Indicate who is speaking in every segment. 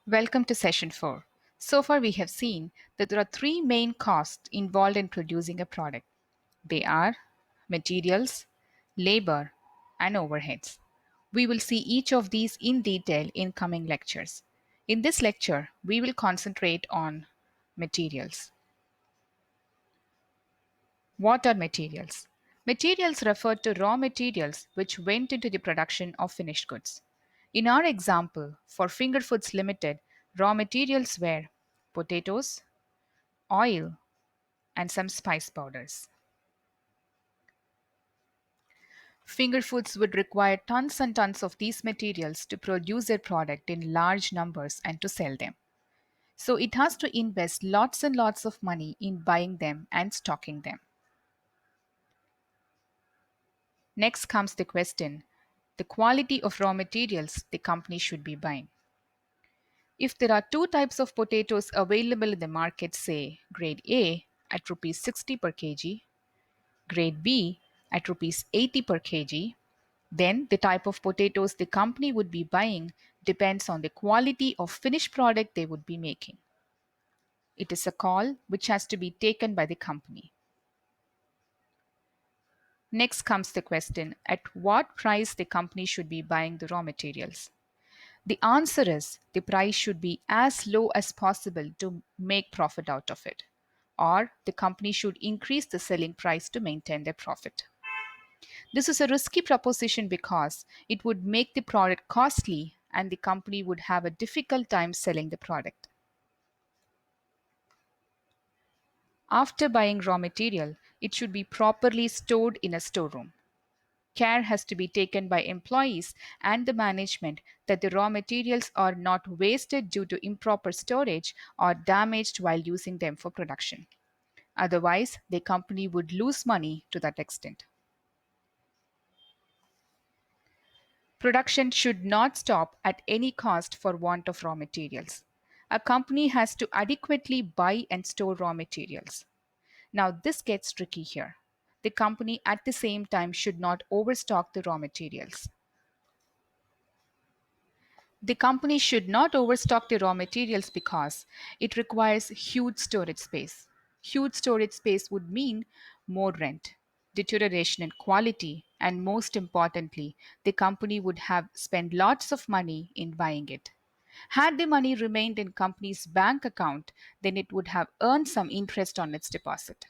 Speaker 1: Welcome to session 4. So far, we have seen that there are three main costs involved in producing a product. They are materials, labor, and overheads. We will see each of these in detail in coming lectures. In this lecture, we will concentrate on materials. What are materials? Materials refer to raw materials which went into the production of finished goods. In our example, for Finger Foods Limited, raw materials were potatoes, oil, and some spice powders. Finger Foods would require tons and tons of these materials to produce their product in large numbers and to sell them. So it has to invest lots and lots of money in buying them and stocking them. Next comes the question, the quality of raw materials the company should be buying. If there are two types of potatoes available in the market, say grade A at rupees 60 per kg, grade B at rupees 80 per kg, then the type of potatoes the company would be buying depends on the quality of finished product they would be making. It is a call which has to be taken by the company. Next comes the question, at what price the company should be buying the raw materials? The answer is the price should be as low as possible to make profit out of it, or the company should increase the selling price to maintain their profit. This is a risky proposition because it would make the product costly and the company would have a difficult time selling the product. After buying raw material, it should be properly stored in a storeroom. Care has to be taken by employees and the management that the raw materials are not wasted due to improper storage or damaged while using them for production. Otherwise, the company would lose money to that extent. Production should not stop at any cost for want of raw materials. A company has to adequately buy and store raw materials. Now, this gets tricky here. The company at the same time should not overstock the raw materials. The company should not overstock the raw materials because it requires huge storage space. Huge storage space would mean more rent, deterioration in quality, and most importantly, the company would have spent lots of money in buying it. Had the money remained in company's bank account, then it would have earned some interest on its deposit.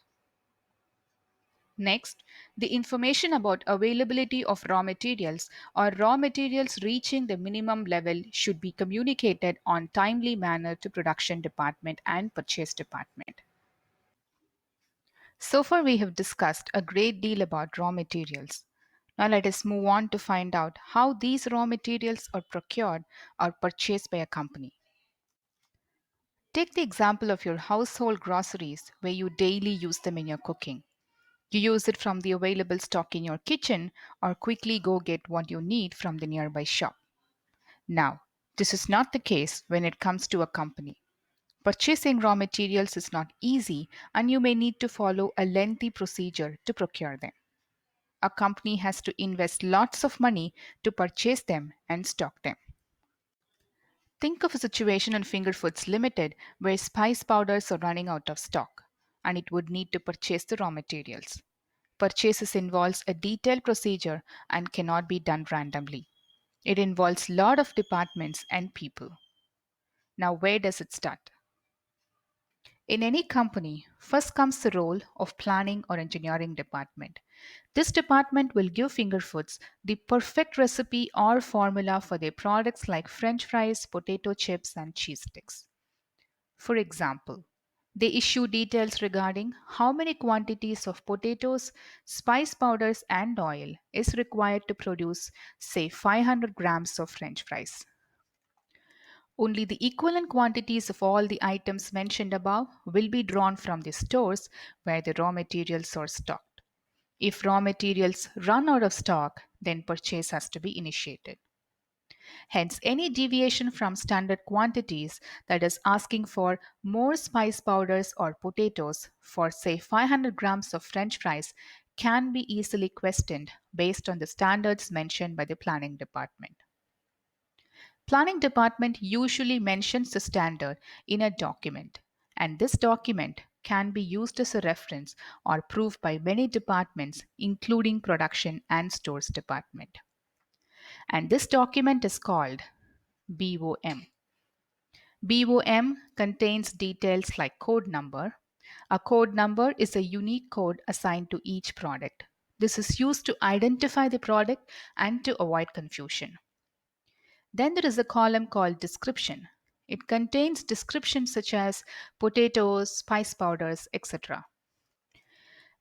Speaker 1: Next, the information about availability of raw materials or raw materials reaching the minimum level should be communicated on timely manner to production department and purchase department. So far we have discussed a great deal about raw materials. Now let us move on to find out how these raw materials are procured or purchased by a company. Take the example of your household groceries where you daily use them in your cooking. You use it from the available stock in your kitchen or quickly go get what you need from the nearby shop. Now, this is not the case when it comes to a company. Purchasing raw materials is not easy and you may need to follow a lengthy procedure to procure them. A company has to invest lots of money to purchase them and stock them. Think of a situation in Finger Foods Limited where spice powders are running out of stock and it would need to purchase the raw materials. Purchases involves a detailed procedure and cannot be done randomly. It involves a lot of departments and people. Now, where does it start? In any company, first comes the role of planning or engineering department. This department will give Finger Foods the perfect recipe or formula for their products like French fries, potato chips, and cheese sticks. For example, they issue details regarding how many quantities of potatoes, spice powders, and oil is required to produce, say, 500 grams of French fries. Only the equivalent quantities of all the items mentioned above will be drawn from the stores where the raw materials are stocked. If raw materials run out of stock, then purchase has to be initiated. Hence, any deviation from standard quantities, that is, asking for more spice powders or potatoes for, say, 500 grams of French fries, can be easily questioned based on the standards mentioned by the planning department. Planning department usually mentions the standard in a document, and this document can be used as a reference or proof by many departments, including production and stores department. And this document is called BOM. BOM contains details like code number. A code number is a unique code assigned to each product. This is used to identify the product and to avoid confusion. Then there is a column called description. It contains descriptions such as potatoes, spice powders, etc.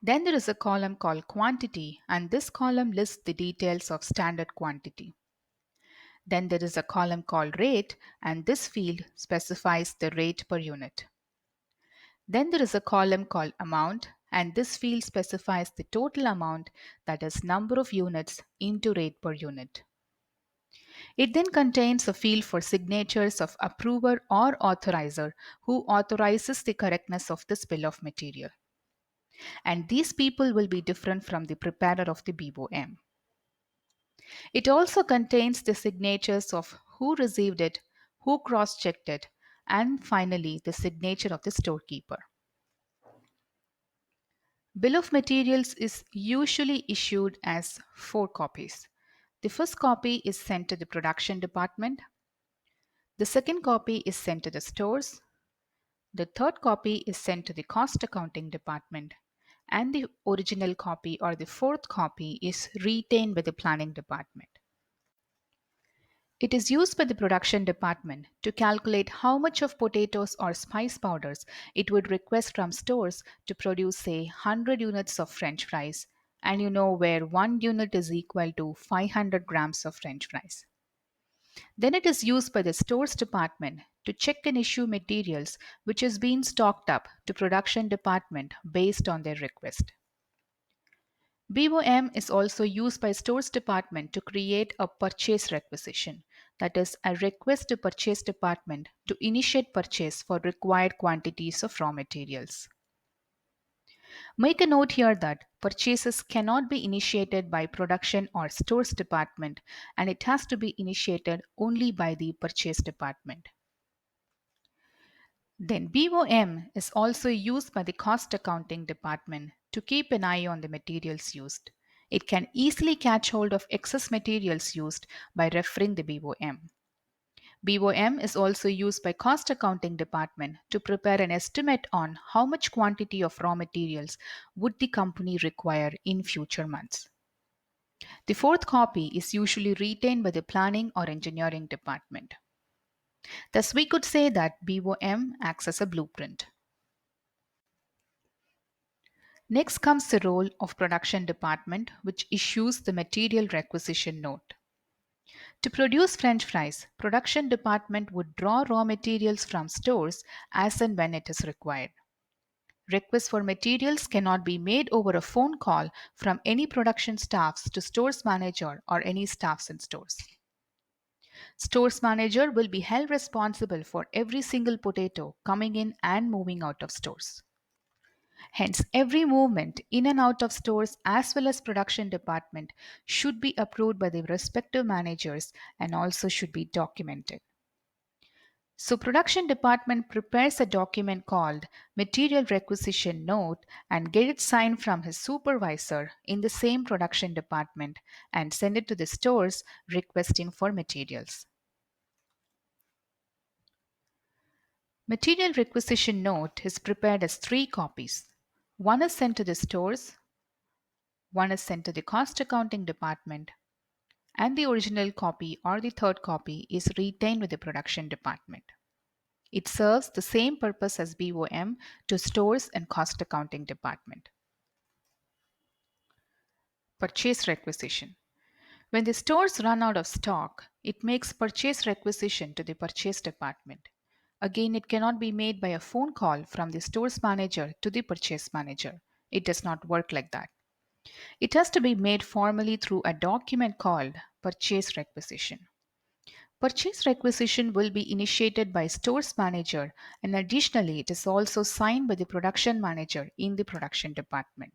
Speaker 1: Then there is a column called quantity, and this column lists the details of standard quantity. Then there is a column called rate, and this field specifies the rate per unit. Then there is a column called amount, and this field specifies the total amount, that is number of units into rate per unit. It then contains a field for signatures of approver or authorizer who authorizes the correctness of this bill of material. And these people will be different from the preparer of the BOM. It also contains the signatures of who received it, who cross checked it, and finally the signature of the storekeeper. Bill of materials is usually issued as 4 copies. The first copy is sent to the production department. The second copy is sent to the stores. The third copy is sent to the cost accounting department. And the original copy or the fourth copy is retained by the planning department. It is used by the production department to calculate how much of potatoes or spice powders it would request from stores to produce, say, 100 units of French fries, and you know where 1 unit is equal to 500 grams of French fries. Then it is used by the stores department to check and issue materials which is being stocked up to production department based on their request. BOM is also used by stores department to create a purchase requisition, that is a request to purchase department to initiate purchase for required quantities of raw materials. Make a note here that purchases cannot be initiated by production or stores department, and it has to be initiated only by the purchase department. Then BOM is also used by the cost accounting department to keep an eye on the materials used. It can easily catch hold of excess materials used by referring the BOM. BOM is also used by cost accounting department to prepare an estimate on how much quantity of raw materials would the company require in future months. The fourth copy is usually retained by the planning or engineering department. Thus, we could say that BOM acts as a blueprint. Next comes the role of production department, which issues the material requisition note. To produce French fries, production department would draw raw materials from stores as and when it is required. Requests for materials cannot be made over a phone call from any production staffs to stores manager or any staffs in stores. Stores manager will be held responsible for every single potato coming in and moving out of stores. Hence, every movement in and out of stores as well as production department should be approved by the respective managers and also should be documented. So production department prepares a document called material requisition note and get it signed from his supervisor in the same production department and send it to the stores requesting for materials. Material requisition note is prepared as 3 copies. One is sent to the stores, one is sent to the cost accounting department, and the original copy or the third copy is retained with the production department. It serves the same purpose as BOM to stores and cost accounting department. Purchase requisition. When the stores run out of stock, it makes purchase requisition to the purchase department. Again, it cannot be made by a phone call from the stores manager to the purchase manager. It does not work like that. It has to be made formally through a document called purchase requisition. Purchase requisition will be initiated by stores manager, and additionally it is also signed by the production manager in the production department.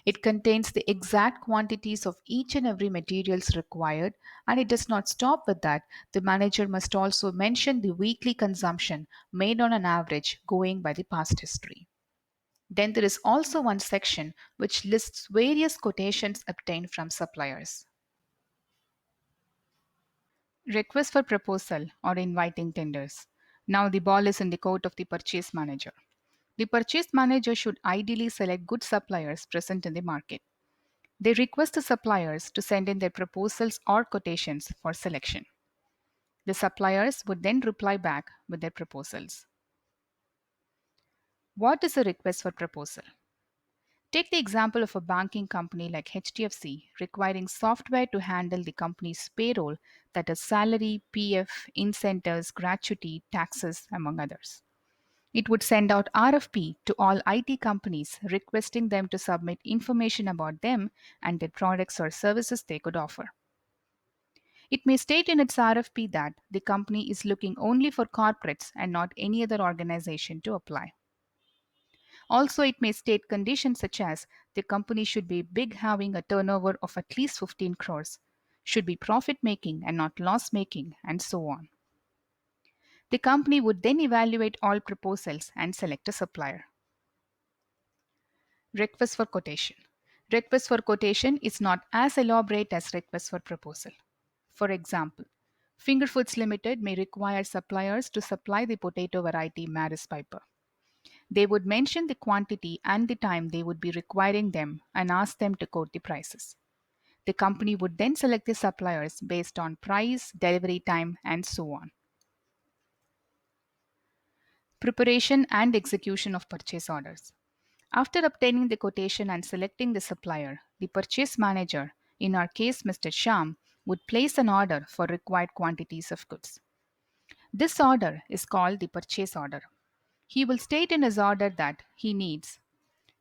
Speaker 1: It contains the exact quantities of each and every materials required, and it does not stop with that. The manager must also mention the weekly consumption made on an average going by the past history. Then there is also one section which lists various quotations obtained from suppliers. Request for proposal or inviting tenders. Now the ball is in the court of the purchase manager. The purchase manager should ideally select good suppliers present in the market. They request the suppliers to send in their proposals or quotations for selection. The suppliers would then reply back with their proposals. What is a request for proposal? Take the example of a banking company like HDFC requiring software to handle the company's payroll, that is, salary, PF, incentives, gratuity, taxes, among others. It would send out RFP to all IT companies requesting them to submit information about them and their products or services they could offer. It may state in its RFP that the company is looking only for corporates and not any other organization to apply. Also, it may state conditions such as the company should be big, having a turnover of at least 15 crores, should be profit making and not loss making, and so on. The company would then evaluate all proposals and select a supplier. Request for quotation. Request for quotation is not as elaborate as request for proposal. For example, Fingerfoods Limited may require suppliers to supply the potato variety Maris Piper. They would mention the quantity and the time they would be requiring them and ask them to quote the prices. The company would then select the suppliers based on price, delivery time, and so on. Preparation and execution of purchase orders. After obtaining the quotation and selecting the supplier, the purchase manager, in our case Mr. Sham, would place an order for required quantities of goods. This order is called the purchase order. He will state in his order that he needs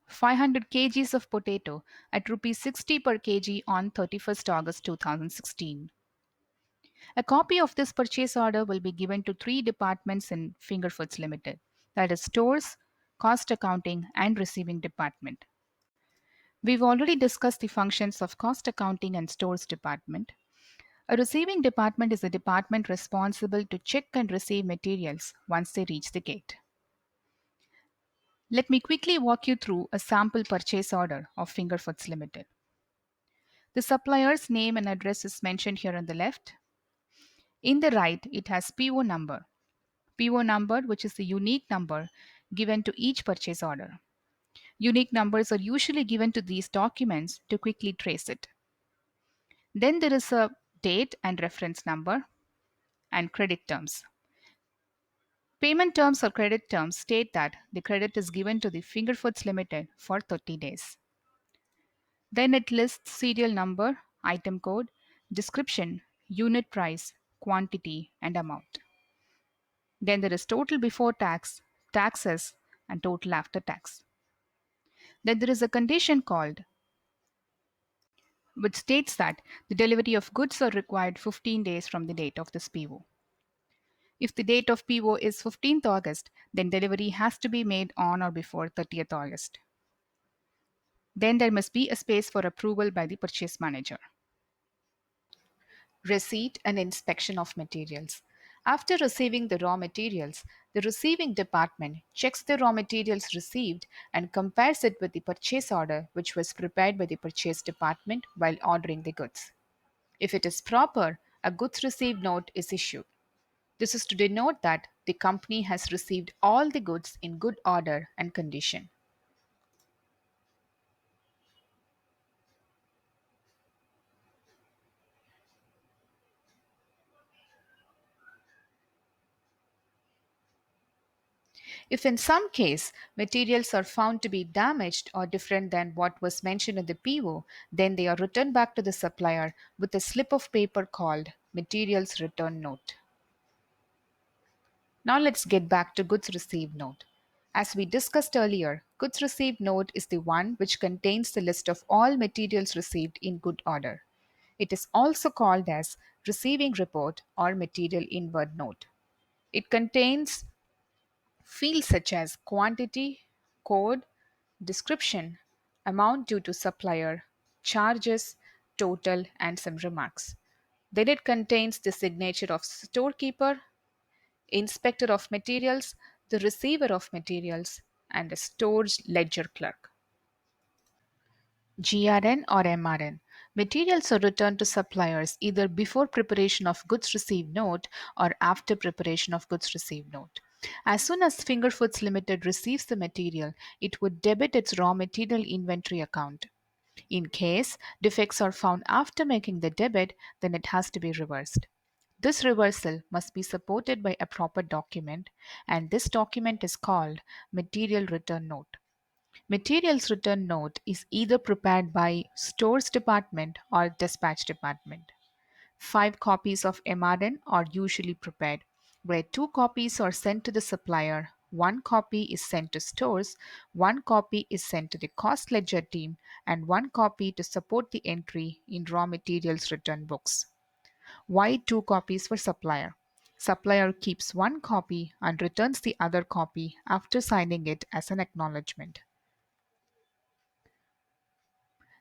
Speaker 1: 500 kgs of potato at rupees 60 per kg on 31st August 2016. A copy of this purchase order will be given to three departments in Fingerfoods Limited, that is stores, cost accounting, and receiving department. We've already discussed the functions of cost accounting and stores department. A receiving department is a department responsible to check and receive materials once they reach the gate. Let me quickly walk you through a sample purchase order of Fingerfoods Limited. The supplier's name and address is mentioned here on the left. In the right, it has PO number. PO number, which is the unique number given to each purchase order. Unique numbers are usually given to these documents to quickly trace it. Then there is a date and reference number and credit terms. Payment terms or credit terms state that the credit is given to the Fingerfoods Limited for 30 days. Then it lists serial number, item code, description, unit price, quantity, and amount. Then there is total before tax, taxes, and total after tax. Then there is a condition called which states that the delivery of goods are required 15 days from the date of this PO. If the date of PO is 15th August, then delivery has to be made on or before 30th August. Then there must be a space for approval by the purchase manager. Receipt and inspection of materials. After receiving the raw materials, the receiving department checks the raw materials received and compares it with the purchase order which was prepared by the purchase department while ordering the goods. If it is proper, a goods received note is issued. This is to denote that the company has received all the goods in good order and condition. If in some case materials are found to be damaged or different than what was mentioned in the PO, then they are returned back to the supplier with a slip of paper called Materials Return Note. Now let's get back to Goods Received Note. As we discussed earlier, Goods Received Note is the one which contains the list of all materials received in good order. It is also called as Receiving Report or Material Inward Note. It contains fields such as quantity, code, description, amount due to supplier, charges, total, and some remarks. Then it contains the signature of storekeeper, inspector of materials, the receiver of materials, and a storage ledger clerk. GRN or MRN. Materials are returned to suppliers either before preparation of goods received note or after preparation of goods received note. As soon as Fingerfoods Limited receives the material, it would debit its raw material inventory account. In case defects are found after making the debit, then it has to be reversed. This reversal must be supported by a proper document, and this document is called Material Return Note. Materials return note is either prepared by Stores Department or Dispatch Department. 5 copies of MRN are usually prepared, where 2 copies are sent to the supplier, 1 copy is sent to stores, 1 copy is sent to the cost ledger team, and 1 copy to support the entry in raw materials return books. Why 2 copies for supplier? Supplier keeps 1 copy and returns the other copy after signing it as an acknowledgement.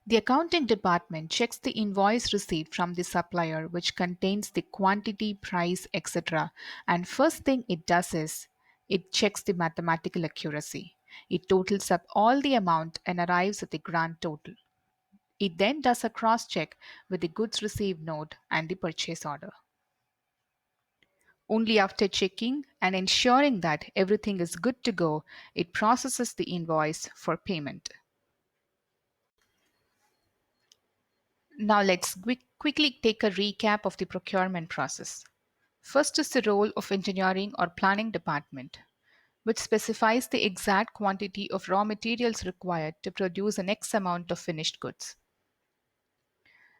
Speaker 1: The accounting department checks the invoice received from the supplier, which contains the quantity, price, etc. And first thing it does is it checks the mathematical accuracy. It totals up all the amount and arrives at the grand total. It then does a cross check with the goods received note and the purchase order. Only after checking and ensuring that everything is good to go, it processes the invoice for payment. Now let's quickly take a recap of the procurement process. First is the role of engineering or planning department, which specifies the exact quantity of raw materials required to produce an X amount of finished goods.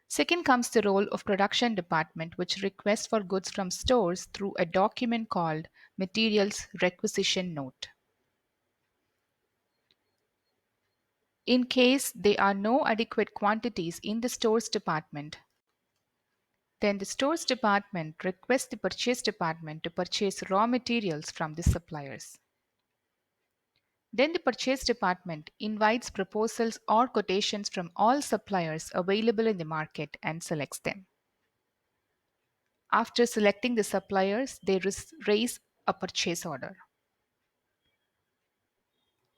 Speaker 1: Second comes the role of production department, which requests for goods from stores through a document called Materials Requisition Note. In case there are no adequate quantities in the stores department, then the stores department requests the purchase department to purchase raw materials from the suppliers. Then the purchase department invites proposals or quotations from all suppliers available in the market and selects them. After selecting the suppliers, they raise a purchase order.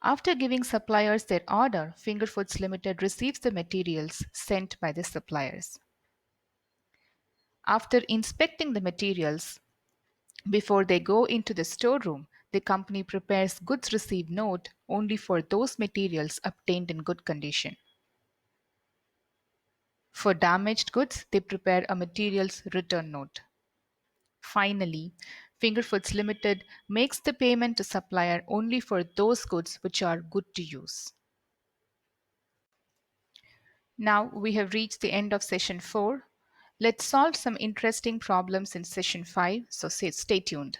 Speaker 1: After giving suppliers their order, Fingerfoods Limited receives the materials sent by the suppliers. After inspecting the materials, before they go into the storeroom, the company prepares goods received note only for those materials obtained in good condition. For damaged goods, they prepare a materials return note. Finally, Fingerfoods Limited makes the payment to supplier only for those goods which are good to use. Now we have reached the end of session 4. Let's solve some interesting problems in session 5, so stay tuned.